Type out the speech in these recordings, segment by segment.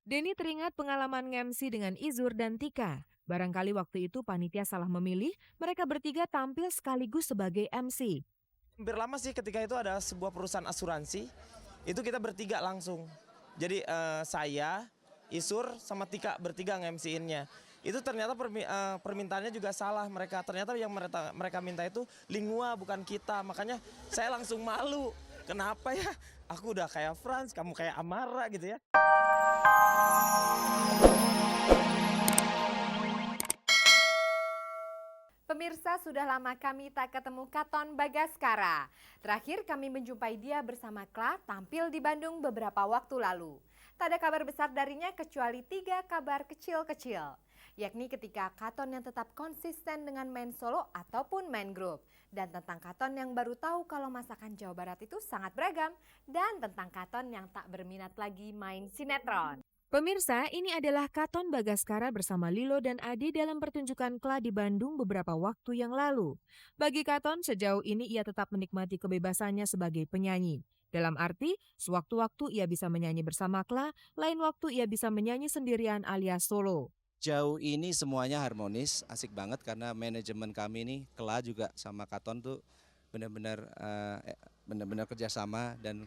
Denny teringat pengalaman nge-MC dengan Izur dan Tika. Barangkali waktu itu panitia salah memilih, mereka bertiga tampil sekaligus sebagai MC. Hampir lama sih ketika itu ada sebuah perusahaan asuransi, itu kita bertiga langsung. Jadi saya, Isur, sama Tika bertiga nge-MC-innya. Itu ternyata permintaannya juga salah mereka. Ternyata yang mereka minta itu Lingua bukan kita. Makanya saya langsung malu. Kenapa ya? Aku udah kayak Franz, kamu kayak Amara gitu ya. Pemirsa, sudah lama kami tak ketemu Katon Bagaskara. Terakhir kami menjumpai dia bersama Kla tampil di Bandung beberapa waktu lalu. Tak ada kabar besar darinya kecuali 3 kabar kecil-kecil. Yakni ketika Katon yang tetap konsisten dengan main solo ataupun main grup. Dan tentang Katon yang baru tahu kalau masakan Jawa Barat itu sangat beragam. Dan tentang Katon yang tak berminat lagi main sinetron. Pemirsa, ini adalah Katon Bagaskara bersama Lilo dan Adi dalam pertunjukan Kla di Bandung beberapa waktu yang lalu. Bagi Katon, sejauh ini ia tetap menikmati kebebasannya sebagai penyanyi. Dalam arti, sewaktu-waktu ia bisa menyanyi bersama Kla, lain waktu ia bisa menyanyi sendirian alias solo. Jauh ini semuanya harmonis, asik banget karena manajemen kami nih, Kla juga sama Katon tuh benar-benar kerjasama dan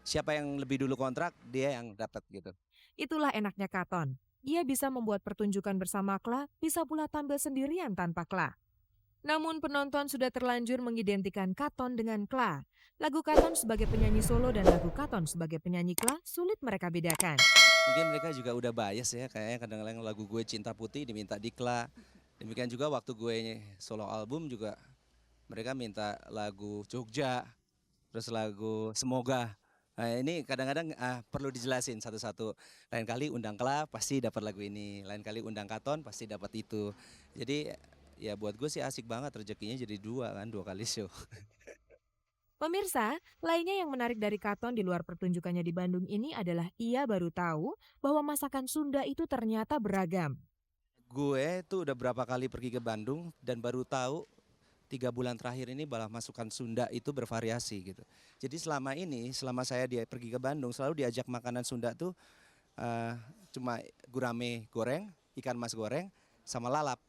siapa yang lebih dulu kontrak dia yang dapat gitu. Itulah enaknya Katon. Ia bisa membuat pertunjukan bersama Kla, bisa pula tampil sendirian tanpa Kla. Namun penonton sudah terlanjur mengidentikan Katon dengan Kla. Lagu Katon sebagai penyanyi solo dan lagu Katon sebagai penyanyi Kla sulit mereka bedakan. Mungkin mereka juga udah bias ya, kayaknya kadang-kadang lagu gue Cinta Putih diminta di Kla. Demikian juga waktu gue solo album juga mereka minta lagu Jogja, terus lagu Semoga. Nah ini kadang-kadang perlu dijelasin satu-satu. Lain kali undang Kla pasti dapat lagu ini, lain kali undang Katon pasti dapat itu. Jadi ya buat gue sih asik banget rezekinya jadi 2 kali show. Pemirsa, lainnya yang menarik dari Katon di luar pertunjukannya di Bandung ini adalah ia baru tahu bahwa masakan Sunda itu ternyata beragam. Gue tuh udah berapa kali pergi ke Bandung dan baru tahu 3 bulan terakhir ini malah masukan Sunda itu bervariasi gitu. Jadi selama saya pergi ke Bandung selalu diajak makanan Sunda tuh cuma gurame goreng, ikan mas goreng, sama lalap.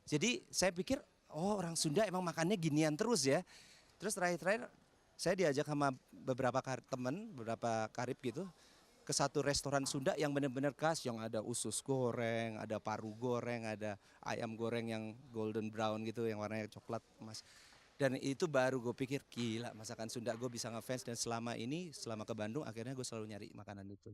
Jadi saya pikir oh orang Sunda emang makannya ginian terus ya. Terus terakhir saya diajak sama beberapa temen, beberapa karib gitu ke satu restoran Sunda yang benar-benar khas, yang ada usus goreng, ada paru goreng, ada ayam goreng yang golden brown gitu, yang warnanya coklat emas. Dan itu baru gue pikir gila masakan Sunda gue bisa ngefans dan selama ke Bandung akhirnya gue selalu nyari makanan itu.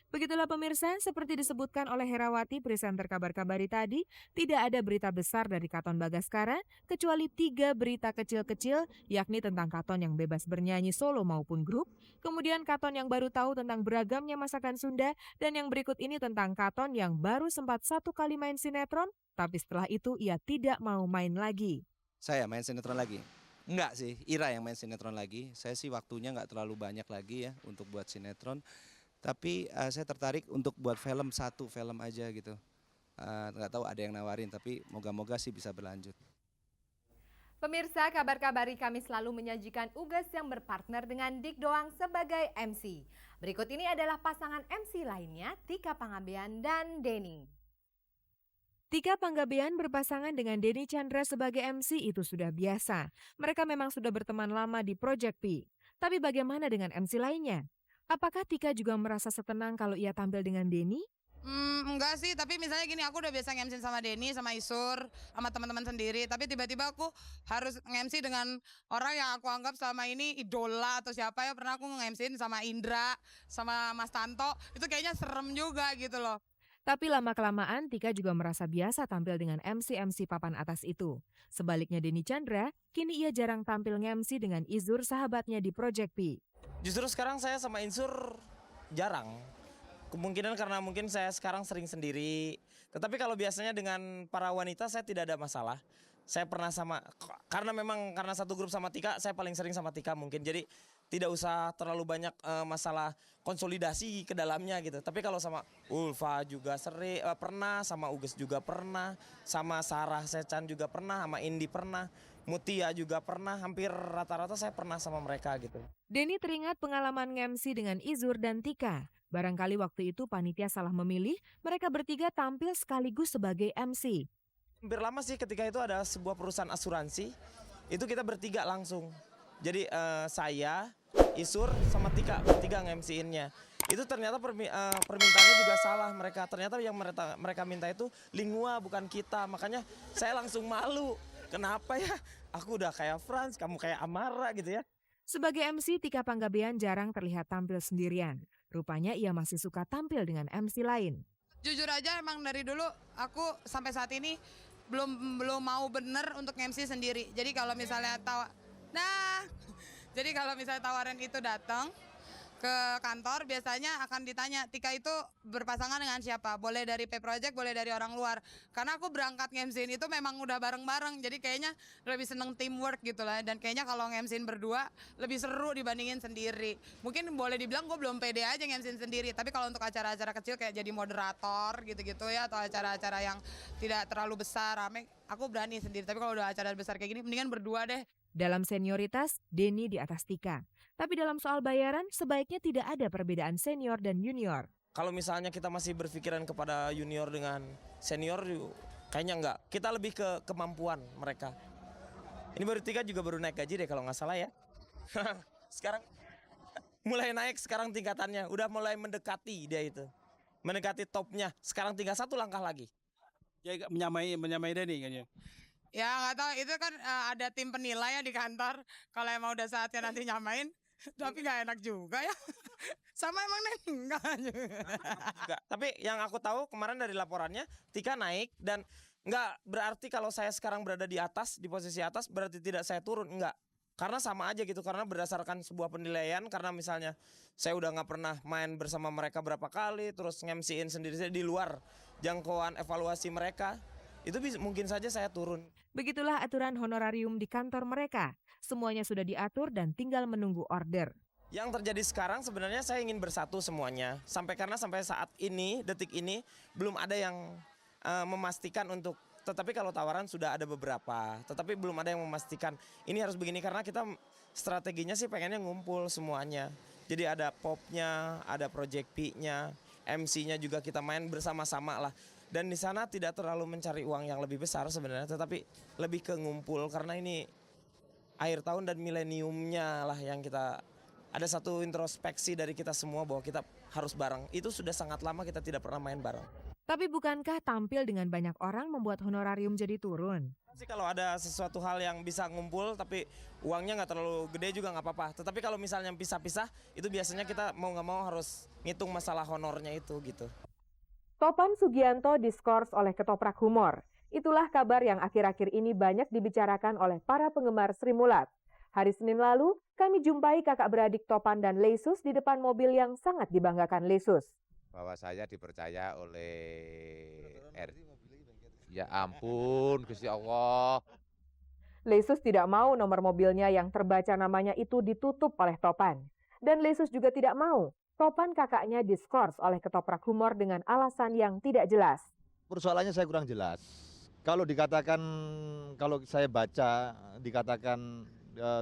Begitulah pemirsa, seperti disebutkan oleh Herawati presenter kabar-kabari tadi, tidak ada berita besar dari Katon Bagaskara kecuali 3 berita kecil-kecil, yakni tentang Katon yang bebas bernyanyi solo maupun grup, kemudian Katon yang baru tahu tentang beragamnya masakan Sunda, dan yang berikut ini tentang Katon yang baru sempat 1 kali main sinetron, tapi setelah itu ia tidak mau main lagi. Saya main sinetron lagi? Enggak sih, Ira yang main sinetron lagi. Saya sih waktunya nggak terlalu banyak lagi ya untuk buat sinetron. Tapi saya tertarik untuk buat satu film aja gitu. Nggak tahu ada yang nawarin tapi moga-moga sih bisa berlanjut. Pemirsa, kabar-kabari kami selalu menyajikan Ugas yang berpartner dengan Dik Doang sebagai MC. Berikut ini adalah pasangan MC lainnya, Tika Panggabean dan Denny. Tika Panggabean berpasangan dengan Denny Chandra sebagai MC itu sudah biasa. Mereka memang sudah berteman lama di Project P. Tapi bagaimana dengan MC lainnya? Apakah Tika juga merasa setenang kalau ia tampil dengan Denny? Enggak sih, tapi misalnya gini, aku udah biasa nge-MC sama Denny, sama Isur, sama teman-teman sendiri. Tapi tiba-tiba aku harus nge-MC dengan orang yang aku anggap selama ini idola atau siapa ya. Pernah aku nge-MC sama Indra, sama Mas Tanto. Itu kayaknya serem juga gitu loh. Tapi lama-kelamaan Tika juga merasa biasa tampil dengan MC-MC papan atas itu. Sebaliknya Denny Chandra, kini ia jarang tampil nge-MC dengan Izur sahabatnya di Project P. Justru sekarang saya sama Insur jarang. Kemungkinan karena mungkin saya sekarang sering sendiri. Tetapi kalau biasanya dengan para wanita saya tidak ada masalah. Saya pernah karena satu grup sama Tika, saya paling sering sama Tika mungkin. Jadi tidak usah terlalu banyak masalah konsolidasi ke dalamnya gitu. Tapi kalau sama Ulfa juga pernah, sama Uges juga pernah, sama Sarah Sechan juga pernah, sama Indi pernah, Mutia juga pernah, hampir rata-rata saya pernah sama mereka gitu. Denny teringat pengalaman nge-MC dengan Izur dan Tika. Barangkali waktu itu panitia salah memilih, mereka bertiga tampil sekaligus sebagai MC. Hampir lama sih ketika itu ada sebuah perusahaan asuransi, itu kita bertiga langsung. Jadi saya, Isur, sama Tika bertiga nge-MC-innya. Itu ternyata permintaannya juga salah mereka. Ternyata yang mereka minta itu Lingua bukan kita. Makanya saya langsung malu. Kenapa ya? Aku udah kayak Franz, kamu kayak Amara gitu ya. Sebagai MC, Tika Panggabean jarang terlihat tampil sendirian. Rupanya ia masih suka tampil dengan MC lain. Jujur aja emang dari dulu aku sampai saat ini belum mau bener untuk MC sendiri. Jadi kalau misalnya jadi kalau misalnya tawaran itu datang ke kantor, biasanya akan ditanya, Tika itu berpasangan dengan siapa? Boleh dari P-Project, boleh dari orang luar. Karena aku berangkat nge-MC-in itu memang udah bareng-bareng, jadi kayaknya lebih seneng teamwork gitu lah. Dan kayaknya kalau nge-MC-in berdua lebih seru dibandingin sendiri. Mungkin boleh dibilang gue belum pede aja nge-MC-in sendiri, tapi kalau untuk acara-acara kecil kayak jadi moderator gitu-gitu ya, atau acara-acara yang tidak terlalu besar, rame, aku berani sendiri. Tapi kalau udah acara besar kayak gini, mendingan berdua deh. Dalam senioritas, Denny di atas Tika. Tapi dalam soal bayaran, sebaiknya tidak ada perbedaan senior dan junior. Kalau misalnya kita masih berpikiran kepada junior dengan senior, kayaknya enggak. Kita lebih ke kemampuan mereka. Ini baru Tika juga baru naik gaji deh kalau nggak salah ya. Sekarang mulai naik sekarang tingkatannya. Udah mulai mendekati dia itu. Mendekati topnya. Sekarang tinggal satu langkah lagi. Ya menyamai Denny kayaknya. Ya nggak tahu, itu kan ada tim penilai ya di kantor. Kalau emang udah saatnya nanti nyamain, tapi nggak enak juga ya. Sama emang enggak juga. Enggak. Tapi yang aku tahu kemarin dari laporannya Tika naik dan enggak berarti kalau saya sekarang berada di atas, di posisi atas berarti tidak saya turun, enggak. Karena sama aja gitu, karena berdasarkan sebuah penilaian, karena misalnya saya udah nggak pernah main bersama mereka berapa kali, terus nge-MC-in sendiri di luar jangkauan evaluasi mereka, itu mungkin saja saya turun. Begitulah aturan honorarium di kantor mereka. Semuanya sudah diatur dan tinggal menunggu order. Yang terjadi sekarang sebenarnya saya ingin bersatu semuanya. Karena sampai saat ini, detik ini, belum ada yang memastikan untuk, tetapi kalau tawaran sudah ada beberapa. Tetapi belum ada yang memastikan ini harus begini, karena kita strateginya sih pengennya ngumpul semuanya. Jadi ada popnya, ada project P-nya, MC-nya juga kita main bersama-sama lah. Dan di sana tidak terlalu mencari uang yang lebih besar sebenarnya, tetapi lebih ke ngumpul karena ini akhir tahun dan mileniumnya lah yang kita ada satu introspeksi dari kita semua bahwa kita harus bareng. Itu sudah sangat lama kita tidak pernah main bareng. Tapi bukankah tampil dengan banyak orang membuat honorarium jadi turun? Sih kalau ada sesuatu hal yang bisa ngumpul tapi uangnya nggak terlalu gede juga nggak apa-apa. Tetapi kalau misalnya pisah-pisah itu biasanya kita mau nggak mau harus ngitung masalah honornya itu gitu. Topan Sugianto diskors oleh ketoprak humor. Itulah kabar yang akhir-akhir ini banyak dibicarakan oleh para penggemar Sri Mulat. Hari Senin lalu, kami jumpai kakak beradik Topan dan Lesus di depan mobil yang sangat dibanggakan Lesus. Bahwa saya dipercaya oleh Ya ampun, Gusti Allah. Lesus tidak mau nomor mobilnya yang terbaca namanya itu ditutup oleh Topan. Dan Lesus juga tidak mau Topan kakaknya diskors oleh ketoprak humor dengan alasan yang tidak jelas. Persoalannya saya kurang jelas. Kalau dikatakan, kalau saya baca, dikatakan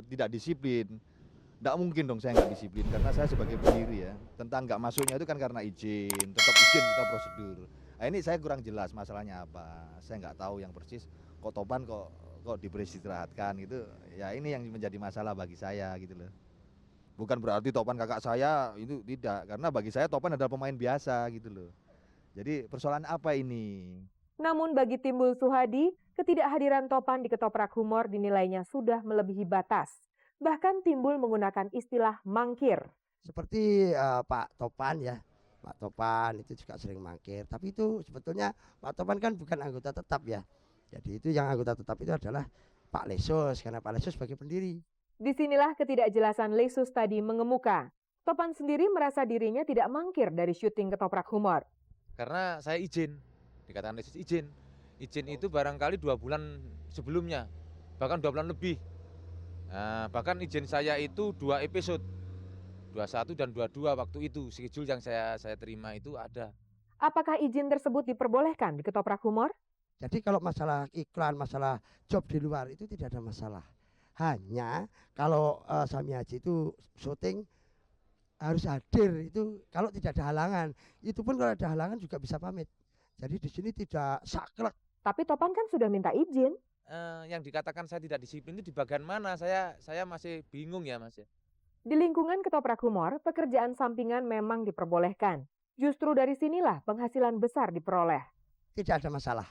tidak disiplin, tidak mungkin dong saya nggak disiplin. Karena saya sebagai pendiri ya, tentang nggak masuknya itu kan karena izin, tetap izin kita prosedur. Nah, ini saya kurang jelas masalahnya apa. Saya nggak tahu yang persis, kok Topan kok diberistirahatkan gitu. Ya ini yang menjadi masalah bagi saya gitu loh. Bukan berarti Topan kakak saya, itu tidak. Karena bagi saya Topan adalah pemain biasa gitu loh. Jadi persoalan apa ini? Namun bagi Timbul Suhadi, ketidakhadiran Topan di ketoprak humor dinilainya sudah melebihi batas. Bahkan Timbul menggunakan istilah mangkir. Seperti Pak Topan ya, Pak Topan itu juga sering mangkir. Tapi itu sebetulnya Pak Topan kan bukan anggota tetap ya. Jadi itu yang anggota tetap itu adalah Pak Lesus, karena Pak Lesus sebagai pendiri. Disinilah ketidakjelasan Lesus tadi mengemuka. Topan sendiri merasa dirinya tidak mangkir dari syuting ketoprak humor. Karena saya izin, dikatakan Lesus izin. Izin itu barangkali 2 bulan sebelumnya, bahkan 2 bulan lebih. Nah, bahkan izin saya itu 2 episode, 21 dan 22 waktu itu, schedule yang saya terima itu ada. Apakah izin tersebut diperbolehkan di ketoprak humor? Jadi kalau masalah iklan, masalah job di luar itu tidak ada masalah. Hanya kalau Sami Haji itu syuting harus hadir itu kalau tidak ada halangan. Itu pun kalau ada halangan juga bisa pamit. Jadi di sini tidak saklek. Tapi Topan kan sudah minta izin. Yang dikatakan saya tidak disiplin itu di bagian mana? Saya masih bingung ya Mas ya. Di lingkungan Ketoprak Humor, pekerjaan sampingan memang diperbolehkan. Justru dari sinilah penghasilan besar diperoleh. Tidak ada masalah.